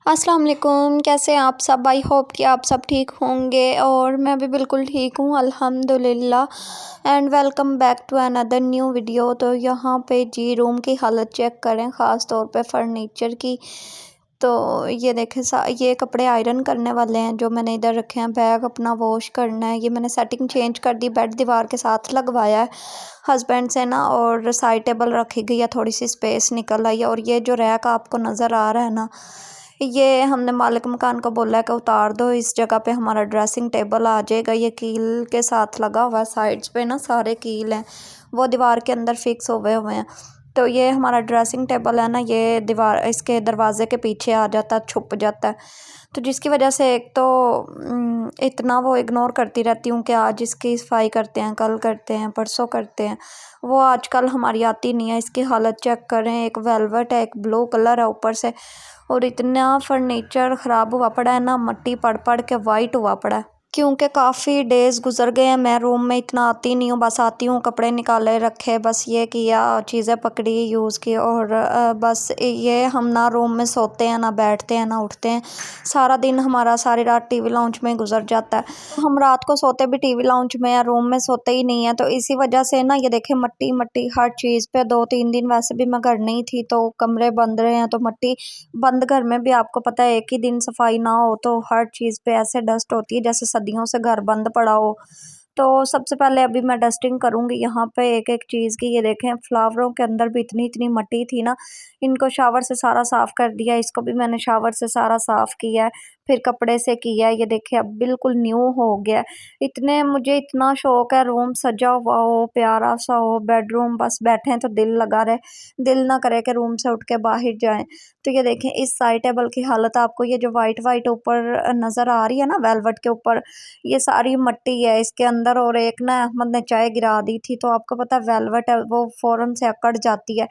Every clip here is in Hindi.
अस्सलाम वालेकुम। कैसे हैं आप सब? आई होप कि आप सब ठीक होंगे और मैं भी बिल्कुल ठीक हूँ अल्हम्दुलिल्लाह। And welcome back to another new video. तो यहाँ पे जी रूम की हालत चेक करें, ख़ास तौर पे फर्नीचर की। तो ये देखें, ये कपड़े आयरन करने वाले हैं जो मैंने इधर रखे हैं। बैग अपना वॉश करना है। ये मैंने सेटिंग चेंज कर दी, बेड दीवार के साथ लगवाया है हस्बैंड से ना, और साइड टेबल रखी गई है, थोड़ी सी स्पेस निकल आई है। और ये जो रैक आपको नज़र आ रहा है ना, ये हमने मालिक मकान को बोला है कि उतार दो, इस जगह पे हमारा ड्रेसिंग टेबल आ जाएगा। ये कील के साथ लगा हुआ है, साइड्स पे ना सारे कील हैं, वो दीवार के अंदर फिक्स हुए हैं। तो ये हमारा ड्रेसिंग टेबल है ना, ये दीवार इसके दरवाजे के पीछे आ जाता है, छुप जाता है। तो जिसकी वजह से एक तो इतना वो इग्नोर करती रहती हूँ कि आज इसकी सफाई करते हैं, कल करते हैं, परसों करते हैं। वो आजकल हमारी आती नहीं है। इसकी हालत चेक करें, एक वेलवेट है, एक ब्लू कलर है ऊपर से, और इतना फर्नीचर ख़राब हुआ पड़ा है ना, मिट्टी पड़ पड़ के वाइट हुआ पड़ा है। क्योंकि काफ़ी डेज़ गुजर गए हैं, मैं रूम में इतना आती नहीं हूँ, बस आती हूँ कपड़े निकाले रखे, बस ये किया, चीज़ें पकड़ी, यूज़ की, और बस ये हम ना रूम में सोते हैं, ना बैठते हैं, ना उठते हैं। सारा दिन हमारा सारी रात टीवी लाउंज में गुजर जाता है। हम रात को सोते भी टीवी लाउंज में या रूम में सोते ही नहीं है। तो इसी वजह से ना ये देखें, मट्टी मट्टी हर चीज़ पे। 2-3 दिन वैसे भी मैं घर नहीं थी, तो कमरे बंद रहे हैं, तो मट्टी बंद घर में भी आपको पता है, एक ही दिन सफाई ना हो तो हर चीज़ पे ऐसे डस्ट होती है जैसे सदियों से घर बंद पड़ा हो। तो सबसे पहले अभी मैं डस्टिंग करूँगी यहाँ पे एक-एक चीज़ की। ये देखें, फ्लावरों के अंदर भी इतनी-इतनी मट्टी थी ना, इनको शावर से सारा साफ़ कर दिया। इसको भी मैंने शावर से सारा साफ़ किया है, फिर कपड़े से किया है। ये देखिए, अब बिल्कुल न्यू हो गया है। मुझे इतना शौक है रूम सजा हुआ हो, प्यारा सा हो, बेडरूम बस बैठें तो दिल लगा रहे, दिल ना करे कि रूम से उठ के बाहर जाएँ। तो ये देखें, इस साइड टेबल की हालत आपको, ये जो वाइट-वाइट ऊपर नज़र आ रही है ना वेलवेट के ऊपर, ये सारी मिट्टी है इसके अंदर। और एक ना अहमद ने चाय गिरा दी थी, तो आपको पता है वेलवेट है वो फ़ौरन से अकड़ जाती है।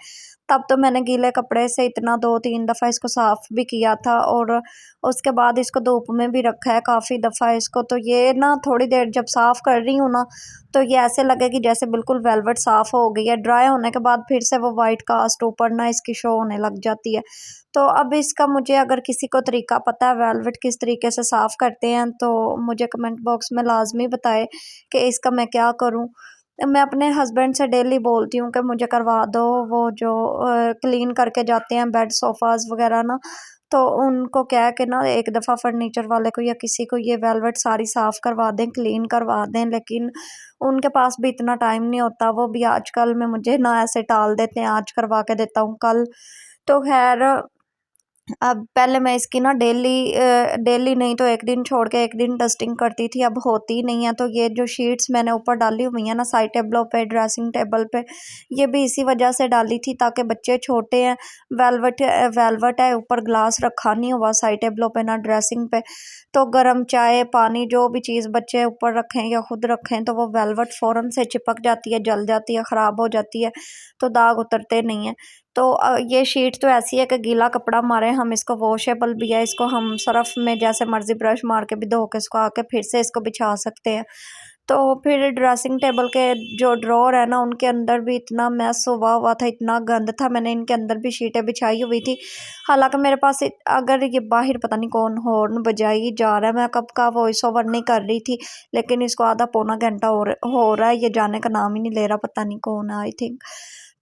तब तो मैंने गीले कपड़े से इतना 2-3 दफ़ा इसको साफ़ भी किया था, और उसके बाद इसको धूप में भी रखा है काफ़ी दफ़ा इसको। तो ये ना थोड़ी देर जब साफ़ कर रही हूँ ना, तो ये ऐसे लगेगी जैसे बिल्कुल वेलवेट साफ़ हो गई है। ड्राई होने के बाद फिर से वो वाइट कास्ट ऊपर ना इसकी शो होने लग जाती है। तो अब इसका, मुझे अगर किसी को तरीका पता है वेलवेट किस तरीके से साफ़ करते हैं, तो मुझे कमेंट बॉक्स में लाज़मी बताएं कि इसका मैं क्या करूँ। मैं अपने हस्बैंड से डेली बोलती हूँ कि मुझे करवा दो, वो जो क्लीन करके जाते हैं बेड सोफ़ाज़ वगैरह ना, तो उनको कह के ना एक दफ़ा फर्नीचर वाले को या किसी को ये वेलवेट सारी साफ़ करवा दें, क्लीन करवा दें। लेकिन उनके पास भी इतना टाइम नहीं होता, वो भी आजकल में मुझे ना ऐसे टाल देते हैं, आज करवा के देता हूँ, कल। तो ख़ैर, अब पहले मैं इसकी ना डेली नहीं तो एक दिन छोड़ के एक दिन डस्टिंग करती थी, अब होती नहीं है। तो ये जो शीट्स मैंने ऊपर डाली हुई हैं ना साइड टेबलों पे, ड्रेसिंग टेबल पे, ये भी इसी वजह से डाली थी ताकि बच्चे छोटे हैं, वेलवेट है, ऊपर ग्लास रखा नहीं हुआ साइड टेबलों पे ना ड्रेसिंग पे। तो गर्म चाय, पानी, जो भी चीज़ बच्चे ऊपर रखें या खुद रखें, तो वो वेलवेट फ़ौरन से चिपक जाती है, जल जाती है, ख़राब हो जाती है, तो दाग उतरते नहीं हैं। तो ये शीट तो ऐसी है कि गीला कपड़ा मारे हम, इसको वॉशेबल भी है, इसको हम सर्फ़ में जैसे मर्ज़ी ब्रश मार के भी धो के सुखा के फिर से इसको बिछा सकते हैं। तो फिर ड्रेसिंग टेबल के जो ड्रॉअर है ना, उनके अंदर भी इतना मैस हुआ था, इतना गंद था, मैंने इनके अंदर भी शीटें बिछाई हुई थी। हालाँकि मेरे पास अगर ये बाहर पता नहीं कौन हॉर्न बजाई जा रहा है, मैं कब का वॉइस ओवर नहीं कर रही थी, लेकिन इसको आधा पौना घंटा हो रहा है, ये जाने का नाम ही नहीं ले रहा, पता नहीं कौन है, आई थिंक।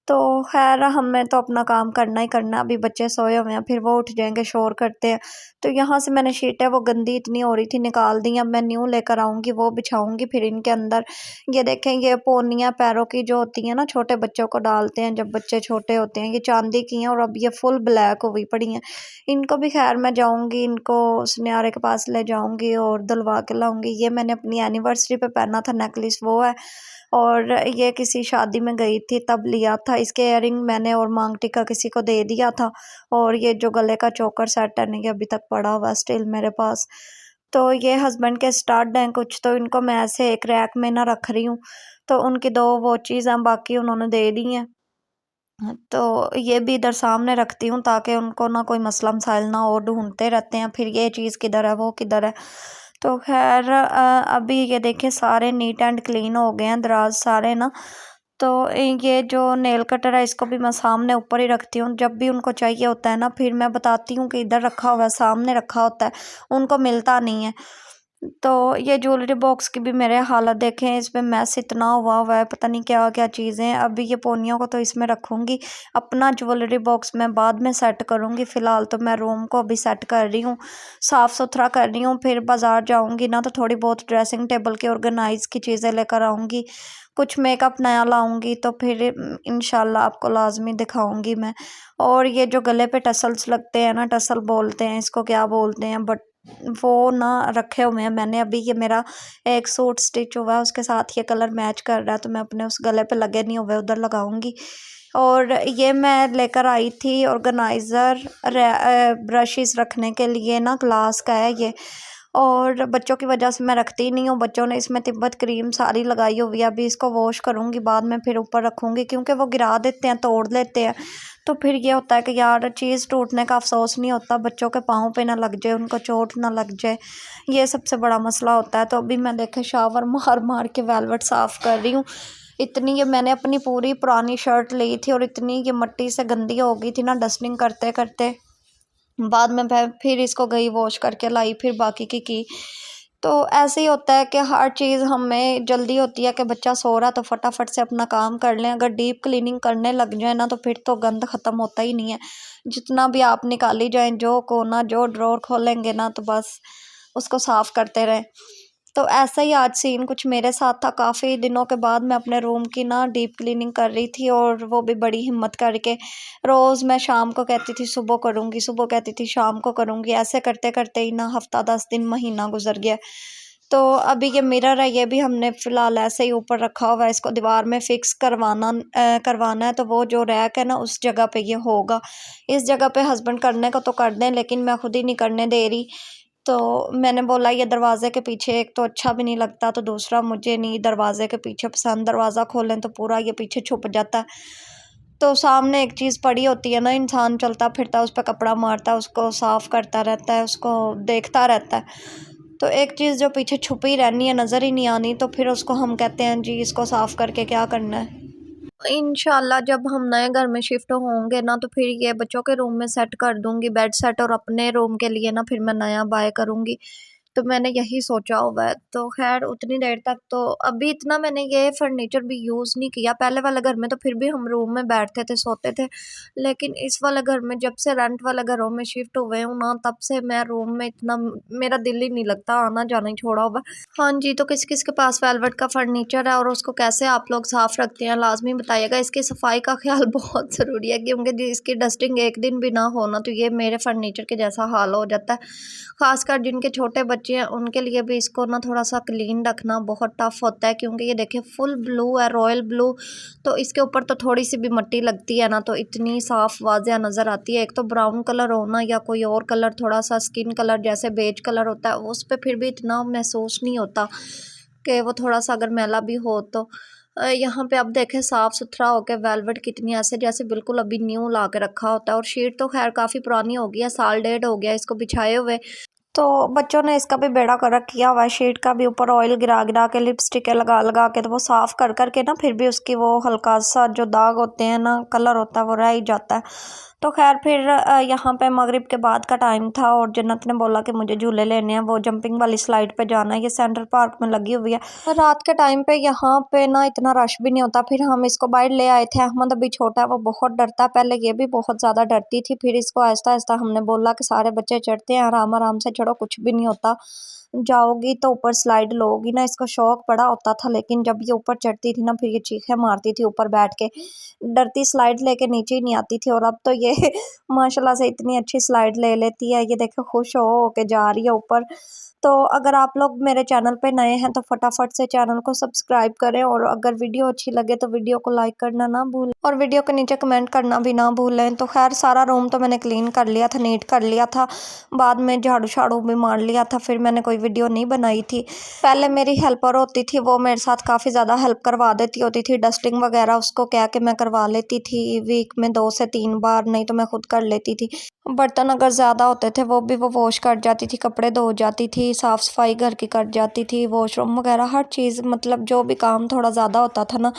तो ख़ैर, हमें तो अपना काम करना ही करना है। अभी बच्चे सोए हुए हैं, फिर वो उठ जाएँगे, शोर करते हैं। तो यहाँ से मैंने शीटें वो गंदी इतनी हो रही थी, निकाल दी। अब मैं न्यू लेकर आऊँगी, वो बिछाऊँगी फिर इनके अंदर। ये देखें, ये पोनियाँ पैरों की जो होती हैं ना, छोटे बच्चों को डालते हैं जब बच्चे छोटे होते हैं, ये चांदी की हैं और अब ये फुल ब्लैक हुई पड़ी हैं। इनको भी ख़ैर मैं जाऊँगी, इनको सुनहरे के पास ले जाऊँगी और धुलवा के लाऊँगी। ये मैंने अपनी एनिवर्सरी पे पहना था नेकलेस, वो है। और ये किसी शादी में गई थी तब लिया था। इसके इयररिंग मैंने और मांग टीका किसी को दे दिया था, और ये जो गले का चोकर सेट है ना, ये अभी तक पड़ा हुआ है स्टिल मेरे पास। तो ये हस्बैंड के स्टड हैं कुछ, तो इनको मैं ऐसे एक रैक में ना रख रही हूँ। तो उनकी 2 वॉचेज़ हैं, बाकी उन्होंने दे दी हैं। तो ये भी इधर सामने रखती हूँ ताकि उनको ना कोई मसला मसाइल ना हो, ढूँढते रहते हैं फिर ये चीज़ किधर है, वो किधर है। तो ख़ैर, अभी ये देखिए सारे नीट एंड क्लीन हो गए हैं दराज़ सारे ना। तो ये जो नेल कटर है इसको भी मैं सामने ऊपर ही रखती हूँ। जब भी उनको चाहिए होता है ना, फिर मैं बताती हूँ कि इधर रखा हुआ है, सामने रखा होता है, उनको मिलता नहीं है। तो ये ज्वेलरी बॉक्स की भी मेरे हालत देखें, इसमें मैस इतना हुआ है, पता नहीं क्या क्या चीज़ें हैं। अभी ये पोनियों को तो इसमें रखूँगी, अपना ज्वेलरी बॉक्स मैं बाद में सेट करूँगी। फ़िलहाल तो मैं रूम को अभी सेट कर रही हूँ, साफ़ सुथरा कर रही हूँ। फिर बाज़ार जाऊँगी ना तो थोड़ी बहुत ड्रेसिंग टेबल की ऑर्गेनाइज़ की चीज़ें लेकर आऊँगी, कुछ मेकअप नया लाऊँगी, तो फिर इंशाल्लाह आपको लाज़मी दिखाऊँगी मैं। और ये जो गले पे टसल्स लगते हैं ना, टसल बोलते हैं इसको, क्या बोलते हैं, बट वो ना रखे हुए हैं मैंने। अभी ये मेरा एक सूट स्टिच हुआ है, उसके साथ ये कलर मैच कर रहा है, तो मैं अपने उस गले पे लगे नहीं हुए उधर लगाऊंगी। और ये मैं लेकर आई थी ऑर्गेनाइज़र, ब्रशेस रखने के लिए ना, ग्लास का है ये। और बच्चों की वजह से मैं रखती ही नहीं हूँ, बच्चों ने इसमें तिब्बत क्रीम सारी लगाई हुई है। अभी इसको वॉश करूँगी, बाद में फिर ऊपर रखूँगी, क्योंकि वो गिरा देते हैं, तोड़ लेते हैं। तो फिर ये होता है कि यार चीज़ टूटने का अफसोस नहीं होता, बच्चों के पाँव पे ना लग जाए, उनको चोट ना लग जाए, ये सबसे बड़ा मसला होता है। तो अभी मैं देखे शावर मार मार के वेलवेट साफ़ कर रही हूँ। इतनी ये मैंने अपनी पूरी पुरानी शर्ट ली थी और इतनी ये मिट्टी से गंदी हो गई थी ना डस्टिंग करते करते। बाद में मैं फिर इसको गई वॉश करके लाई, फिर बाकी की। तो ऐसे ही होता है कि हर चीज़ हमें जल्दी होती है कि बच्चा सो रहा तो फटाफट से अपना काम कर लें। अगर डीप क्लीनिंग करने लग जाए ना तो फिर तो गंद ख़त्म होता ही नहीं है। जितना भी आप निकाली जाएँ, जो कोना जो ड्रॉर खोलेंगे ना, तो बस उसको साफ़ करते रहें। तो ऐसा ही आज सीन कुछ मेरे साथ था। काफ़ी दिनों के बाद मैं अपने रूम की ना डीप क्लीनिंग कर रही थी, और वो भी बड़ी हिम्मत करके। रोज़ मैं शाम को कहती थी सुबह करूँगी, सुबह कहती थी शाम को करूँगी, ऐसे करते करते ही ना हफ़्ता 10 दिन महीना गुजर गया। तो अभी ये मिरर है, ये भी हमने फ़िलहाल ऐसे ही ऊपर रखा हुआ है, इसको दीवार में फ़िक्स करवाना है। तो वो जो रैक है ना, उस जगह पे ये होगा। इस जगह पे हस्बैंड करने को तो कर दें, लेकिन मैं खुद ही नहीं करने दे रही। तो मैंने बोला ये दरवाज़े के पीछे एक तो अच्छा भी नहीं लगता, तो दूसरा मुझे नहीं दरवाज़े के पीछे पसंद। दरवाज़ा खोलें तो पूरा ये पीछे छुप जाता है। तो सामने एक चीज़ पड़ी होती है ना, इंसान चलता फिरता है, उस पे कपड़ा मारता है, उसको साफ़ करता रहता है, उसको देखता रहता है। तो एक चीज़ जो पीछे छुपी रहनी है, नज़र ही नहीं आनी, तो फिर उसको हम कहते हैं जी इसको साफ़ करके क्या करना है। इंशाल्लाह जब हम नए घर में शिफ्ट होंगे ना, तो फिर ये बच्चों के रूम में सेट कर दूँगी बेड सेट, और अपने रूम के लिए ना फिर मैं नया बाय करूँगी। तो मैंने यही सोचा हुआ है। तो ख़ैर उतनी देर तक तो अभी इतना मैंने ये फर्नीचर भी यूज़ नहीं किया। पहले वाले घर में तो फिर भी हम रूम में बैठते थे, सोते थे। लेकिन इस वाले घर में जब से रेंट वाले घरों में शिफ्ट हुए हूँ ना, तब से मैं रूम में इतना मेरा दिल ही नहीं लगता, आना-जाना ही छोड़ा हुआ है। हाँ जी, तो किस-किस के पास वेलवेट का फर्नीचर है और उसको कैसे आप लोग साफ़ रखते हैं, लाज़मी बताइएगा। इसकी सफाई का ख़्याल बहुत ज़रूरी है, क्योंकि जी इसकी डस्टिंग एक दिन भी ना हो ना, तो ये मेरे फर्नीचर के जैसा हाल हो जाता है। ख़ासकर जिनके छोटे बच्चे हैं, उनके लिए भी इसको ना थोड़ा-सा क्लीन रखना बहुत टफ़ होता है, क्योंकि ये देखिए फुल ब्लू है, रॉयल ब्लू। तो इसके ऊपर तो थोड़ी-सी भी मिट्टी लगती है ना, तो इतनी साफ़ वाज़िया नज़र आती है। एक तो ब्राउन कलर हो ना, या कोई और कलर, थोड़ा-सा स्किन कलर जैसे बेज कलर होता है, उस पे फिर भी इतना महसूस नहीं होता कि वो थोड़ा-सा अगर मैला भी हो तो। यहाँ पे अब देखें साफ़-सुथरा हो के वेलवेट कितनी ऐसे जैसे बिल्कुल अभी न्यू ला के रखा होता है। और शीट तो ख़ैर काफ़ी पुरानी हो गई है, साल डेढ़ हो गया इसको बिछाए हुए। तो बच्चों ने इसका भी बेड़ा गर्क किया हुआ है, शीट का भी ऊपर ऑयल गिरा गिरा के, लिपस्टिकें लगा लगा के, तो वो साफ़ कर कर के ना फिर भी उसकी वो हल्का सा जो दाग होते हैं ना, कलर होता है, वो रह ही जाता है। तो खैर फिर यहाँ पे मगरिब के बाद का टाइम था, और जन्नत ने बोला कि मुझे झूले लेने हैं, वो जंपिंग वाली स्लाइड पे जाना है, ये सेंट्रल पार्क में लगी हुई है। रात के टाइम पे यहाँ पे ना इतना रश भी नहीं होता। फिर हम इसको बाहर ले आए थे। अहमद अभी छोटा है, वो बहुत डरता है, पहले ये भी बहुत ज़्यादा डरती थी। फिर इसको आहिस्ता आहिस्ता हमने बोला कि सारे बच्चे चढ़ते हैं, आराम आराम से चढ़ो, कुछ भी नहीं होता, जाओगी तो ऊपर स्लाइड लोगी ना। इसको शौक बड़ा होता था, लेकिन जब ये ऊपर चढ़ती थी ना, फिर ये चीखें मारती थी ऊपर बैठ के, डरती स्लाइड लेके नीचे ही नहीं आती थी। और अब तो ये माशाल्लाह से इतनी अच्छी स्लाइड ले लेती है, ये देखो खुश हो के जा रही है ऊपर। तो अगर आप लोग मेरे चैनल पे नए हैं तो फटाफट से चैनल को सब्सक्राइब करें, और अगर वीडियो अच्छी लगे तो वीडियो को लाइक करना ना भूलें, और वीडियो के नीचे कमेंट करना भी ना भूलें। तो खैर सारा रूम तो मैंने क्लीन कर लिया था, नीट कर लिया था, बाद में झाड़ू शाड़ू भी मार लिया था। फिर मैंने कोई वीडियो नहीं बनाई थी। पहले मेरी हेल्पर होती थी, वो मेरे साथ काफ़ी ज़्यादा हेल्प करवा देती होती थी, डस्टिंग वगैरह उसको कह के मैं करवा लेती थी, वीक में 2 से 3 बार, नहीं तो मैं खुद कर लेती थी। बर्तन अगर ज़्यादा होते थे वो भी वो वॉश कर जाती थी, कपड़े धो जाती थी, साफ़ सफाई घर की कर जाती थी, वॉशरूम वगैरह हर चीज़, मतलब जो भी काम थोड़ा ज़्यादा होता था ना,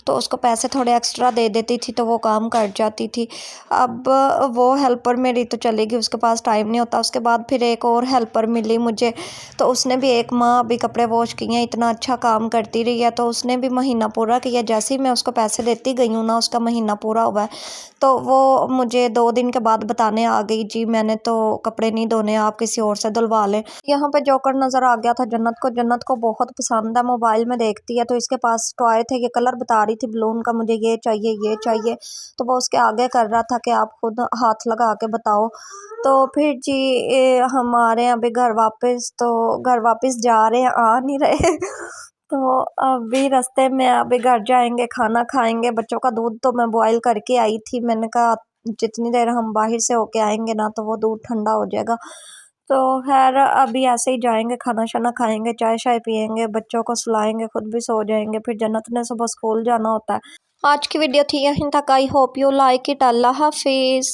तो उसको पैसे थोड़े एक्स्ट्रा दे देती थी तो वो काम कर जाती थी। अब वो हेल्पर मेरी तो चली गई, उसके पास टाइम नहीं होता। उसके बाद फिर एक और हेल्पर मिली मुझे, तो उसने भी 1 माह अभी कपड़े वॉश किए हैं, इतना अच्छा काम करती रही है, तो उसने भी महीना पूरा किया। जैसे ही मैं उसको पैसे देती गई हूँ ना, उसका महीना पूरा हुआ है, तो वो मुझे 2 दिन के बाद बताने आ गई, जी मैंने तो कपड़े नहीं धोने, आप किसी और से धुलवा लें। यहाँ पे जोकर नज़र आ गया था जन्नत को बहुत पसंद है, मोबाइल में देखती है, तो इसके पास टॉय थे, ये कलर बता रही थी बलून का, मुझे ये चाहिए, तो वो उसके आगे कर रहा था कि आप खुद हाथ लगा के बताओ। तो फिर जी हम आ रहे हैं अभी घर वापस, तो घर वापस जा रहे हैं, आ नहीं रहे तो अभी रास्ते में अभी घर जाएंगे, खाना खाएंगे। बच्चों का दूध तो मैं बॉयल करके आई थी, मैंने कहा जितनी देर हम बाहर से होके आएंगे ना तो वो दूध ठंडा हो जाएगा। तो खैर अभी ऐसे ही जाएंगे, खाना शाना खाएंगे, चाय शाय पियेंगे, बच्चों को सुलाएंगे, खुद भी सो जाएंगे, फिर जन्नत ने सुबह स्कूल जाना होता है। आज की वीडियो थी यहीं तक। I hope you like it. अल्लाह हाफिज़।